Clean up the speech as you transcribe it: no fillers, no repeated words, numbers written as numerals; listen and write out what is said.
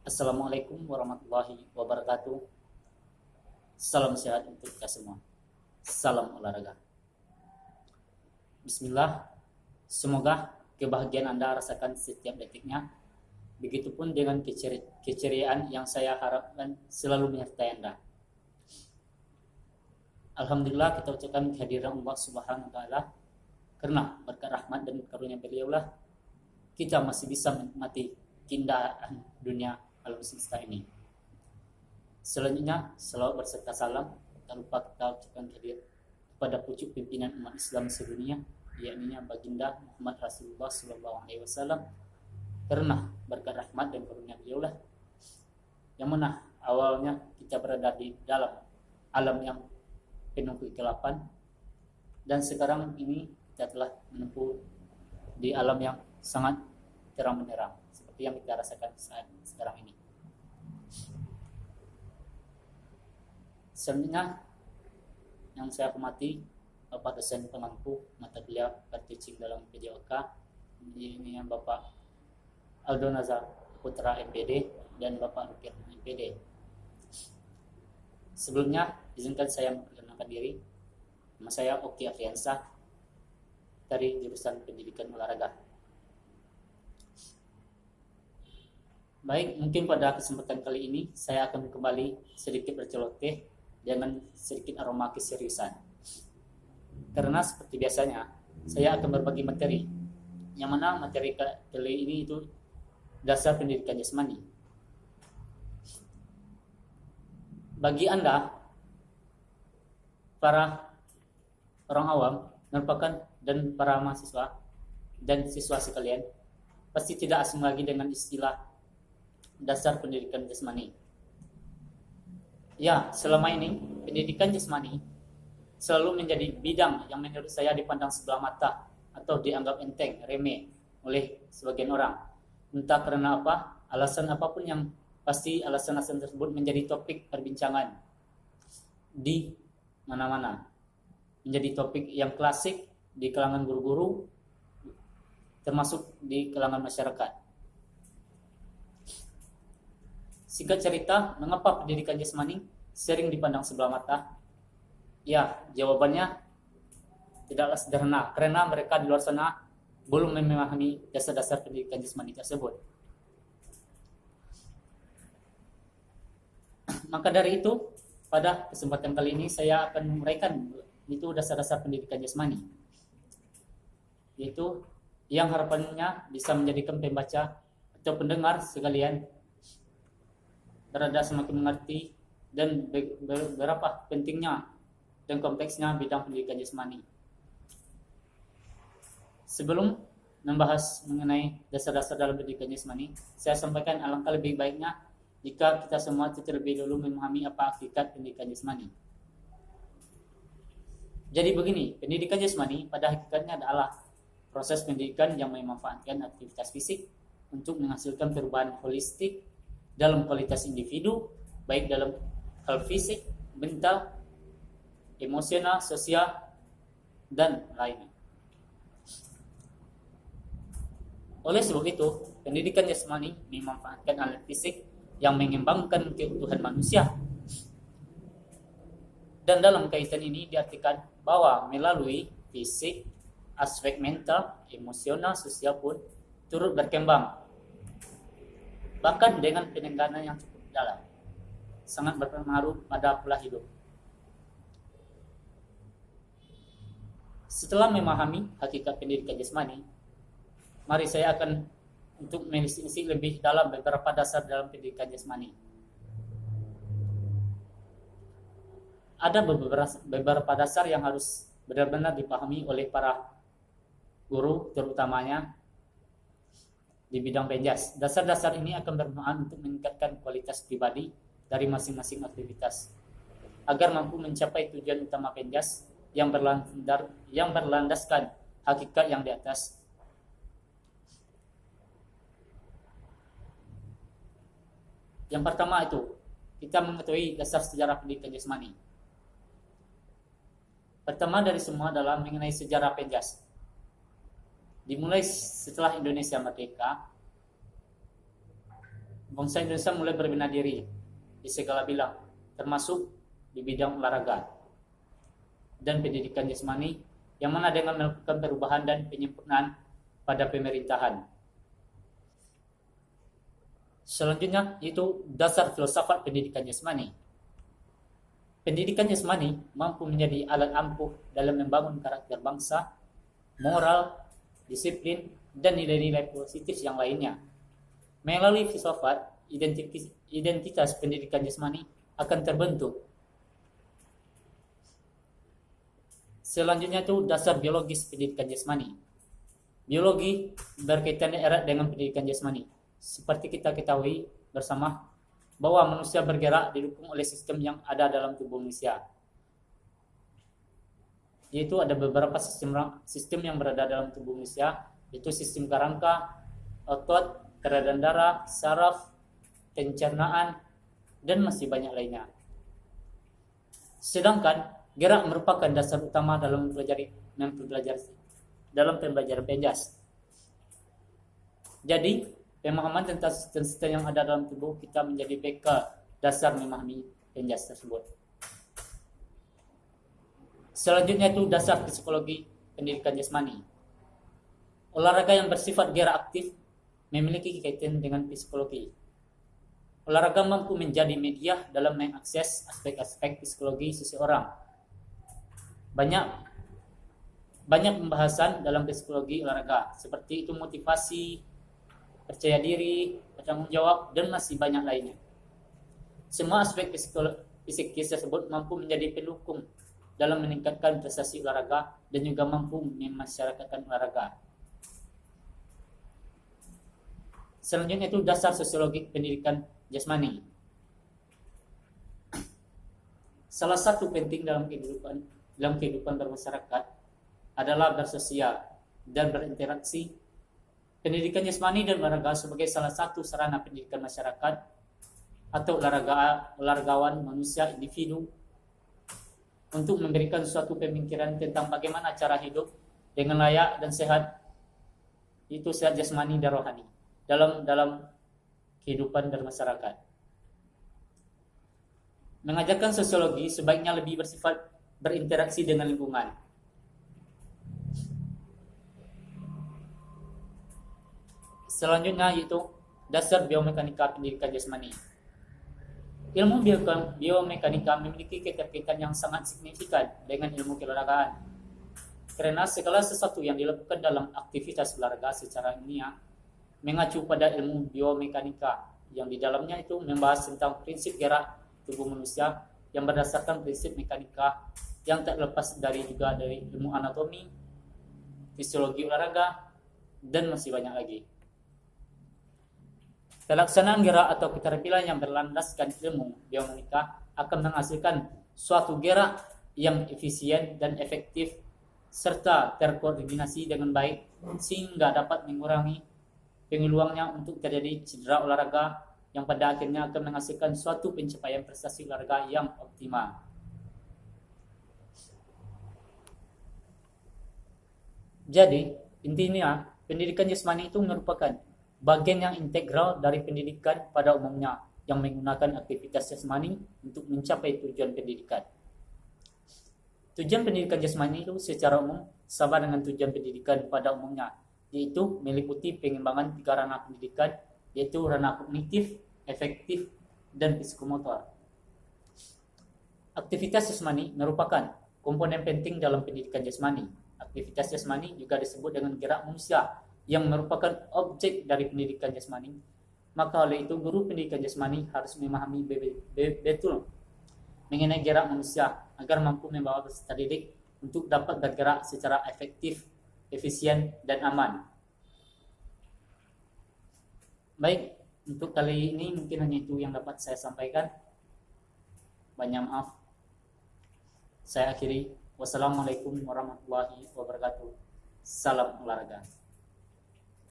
Assalamualaikum warahmatullahi wabarakatuh. Salam sehat untuk kita semua. Salam olahraga. Bismillah. Semoga kebahagiaan Anda rasakan setiap detiknya. Begitupun dengan keceriaan yang saya harapkan selalu menyertai Anda. Alhamdulillah, kita ucapkan kehadiran Allah Subhanahu wa taala, karena berkat rahmat dan karunia beliaulah kita masih bisa menikmati keindahan dunia alam semesta ini. Selanjutnya, selawat berserta salam tak lupa kita ucapkan kepada pucuk pimpinan umat Islam sedunia, yakni baginda Muhammad Rasulullah SAW, karena berkat rahmat dan karunia beliaulah yang mana awalnya kita berada di dalam alam yang penuh kegelapan, dan sekarang ini kita telah menempuh di alam yang sangat terang benderang seperti yang kita rasakan saat sekarang ini. Selanjutnya yang saya hormati Bapak dosen pemangku mata kuliah Teaching dalam PJOK, ini yang Bapak Aldo Nazar Putra MPD dan Bapak Rukir MPD. Sebelumnya izinkan saya memperkenalkan diri. Nama saya Oki Afriansa dari jurusan Pendidikan Olahraga. Baik, mungkin pada kesempatan kali ini saya akan kembali sedikit berceloteh dengan sedikit aroma keseriusan. Karena seperti biasanya, saya akan berbagi materi, yang mana materi kali ini itu dasar pendidikan jasmani. Bagi Anda, para orang awam, merupakan dan para mahasiswa dan siswa sekalian, pasti tidak asing lagi dengan istilah dasar pendidikan jasmani. Ya, selama ini pendidikan jasmani selalu menjadi bidang yang menurut saya dipandang sebelah mata atau dianggap enteng, remeh oleh sebagian orang. Entah karena apa, alasan apapun yang pasti alasan-alasan tersebut menjadi topik perbincangan di mana-mana. Menjadi topik yang klasik di kalangan guru-guru, termasuk di kalangan masyarakat. Singkat cerita, mengapa pendidikan jasmani sering dipandang sebelah mata? Ya, jawabannya tidaklah sederhana, karena mereka di luar sana belum memahami dasar-dasar pendidikan jasmani tersebut. Maka dari itu, pada kesempatan kali ini saya akan menguraikan itu dasar-dasar pendidikan jasmani, yaitu yang harapannya bisa menjadikan pembaca atau pendengar sekalian berada semakin mengerti dan berapa pentingnya dan kompleksnya bidang pendidikan jasmani. Sebelum membahas mengenai dasar-dasar dalam pendidikan jasmani, saya sampaikan alangkah lebih baiknya jika kita semua terlebih dahulu memahami apa hakikat pendidikan jasmani. Jadi begini, pendidikan jasmani pada hakikatnya adalah proses pendidikan yang memanfaatkan aktivitas fisik untuk menghasilkan perubahan holistik dalam kualitas individu, baik dalam hal fisik, mental, emosional, sosial, dan lainnya. Oleh sebab itu, pendidikan jasmani memanfaatkan alat fisik yang mengembangkan keutuhan manusia. Dan dalam kaitan ini diartikan bahwa melalui fisik, aspek mental, emosional, sosial pun turut berkembang. Bahkan dengan penekanan yang cukup dalam, sangat berpengaruh pada pola hidup. Setelah memahami hakikat pendidikan jasmani, mari saya akan untuk menelisik lebih dalam beberapa dasar dalam pendidikan jasmani. Ada beberapa dasar yang harus benar-benar dipahami oleh para guru, terutamanya di bidang penjas. Dasar-dasar ini akan bermanfaat untuk meningkatkan kualitas pribadi dari masing-masing aktivitas agar mampu mencapai tujuan utama penjas yang berlandaskan hakikat yang di atas. Yang pertama itu, kita mengetahui dasar sejarah pendidikan jasmani. Pertama dari semua adalah mengenai sejarah penjas. Dimulai setelah Indonesia merdeka, bangsa Indonesia mulai berbenah diri di segala bidang, termasuk di bidang olahraga dan pendidikan jasmani, yang mana dengan melakukan perubahan dan penyempurnaan pada pemerintahan. Selanjutnya itu dasar filsafat pendidikan jasmani. Pendidikan jasmani mampu menjadi alat ampuh dalam membangun karakter bangsa, moral, disiplin, dan nilai-nilai positif yang lainnya. Melalui filsafat, identitas pendidikan jasmani akan terbentuk. Selanjutnya itu dasar biologis pendidikan jasmani. Biologi berkaitan erat dengan pendidikan jasmani. Seperti kita ketahui bersama bahwa manusia bergerak didukung oleh sistem yang ada dalam tubuh manusia. Yaitu ada beberapa sistem yang berada dalam tubuh manusia, yaitu sistem kerangka, otot, peredaran darah, saraf, pencernaan, dan masih banyak lainnya. Sedangkan gerak merupakan dasar utama dalam pembelajaran penjas. Jadi, pemahaman tentang sistem-sistem yang ada dalam tubuh kita menjadi bekal dasar memahami penjas tersebut. Selanjutnya itu dasar psikologi pendidikan jasmani. Olahraga yang bersifat gerak aktif memiliki kaitan dengan psikologi. Olahraga mampu menjadi media dalam mengakses aspek-aspek psikologi seseorang. Banyak pembahasan dalam psikologi olahraga, seperti itu motivasi, percaya diri, bertanggung jawab, dan masih banyak lainnya. Semua aspek psikis tersebut mampu menjadi pendukung dalam meningkatkan prestasi olahraga dan juga mampu memasyarakatkan olahraga. Selanjutnya itu dasar sosiologi pendidikan jasmani. Salah satu penting dalam kehidupan bermasyarakat adalah bersosial dan berinteraksi. Pendidikan jasmani dan olahraga sebagai salah satu sarana pendidikan masyarakat atau olahragawan manusia individu untuk memberikan suatu pemikiran tentang bagaimana cara hidup dengan layak dan sehat, itu sehat jasmani dan rohani dalam kehidupan bermasyarakat. Mengajarkan sosiologi sebaiknya lebih bersifat berinteraksi dengan lingkungan. Selanjutnya yaitu dasar biomekanika pendidikan jasmani. Ilmu biomekanika memiliki keterkaitan yang sangat signifikan dengan ilmu keolahragaan. Karena segala sesuatu yang dilakukan dalam aktivitas olahraga secara ilmiah mengacu pada ilmu biomekanika yang di dalamnya itu membahas tentang prinsip gerak tubuh manusia yang berdasarkan prinsip mekanika yang tak lepas dari ilmu anatomi, fisiologi olahraga, dan masih banyak lagi. Pelaksanaan gerak atau keterampilan yang berlandaskan ilmu biomekanika akan menghasilkan suatu gerak yang efisien dan efektif serta terkoordinasi dengan baik sehingga dapat mengurangi peluangnya untuk terjadi cedera olahraga yang pada akhirnya akan menghasilkan suatu pencapaian prestasi olahraga yang optimal. Jadi, intinya pendidikan jasmani itu merupakan bagian yang integral dari pendidikan pada umumnya yang menggunakan aktivitas jasmani untuk mencapai tujuan pendidikan. Tujuan pendidikan jasmani itu secara umum sama dengan tujuan pendidikan pada umumnya, yaitu meliputi pengembangan 3 ranah pendidikan, yaitu ranah kognitif, efektif, dan psikomotor. Aktivitas jasmani merupakan komponen penting dalam pendidikan jasmani. Aktivitas jasmani juga disebut dengan gerak manusia yang merupakan objek dari pendidikan jasmani. Maka oleh itu guru pendidikan jasmani harus memahami betul mengenai gerak manusia agar mampu membawa peserta didik untuk dapat bergerak secara efektif, efisien, dan aman. Baik, untuk kali ini mungkin hanya itu yang dapat saya sampaikan. Banyak maaf. Saya akhiri. Wassalamualaikum warahmatullahi wabarakatuh. Salam olahraga.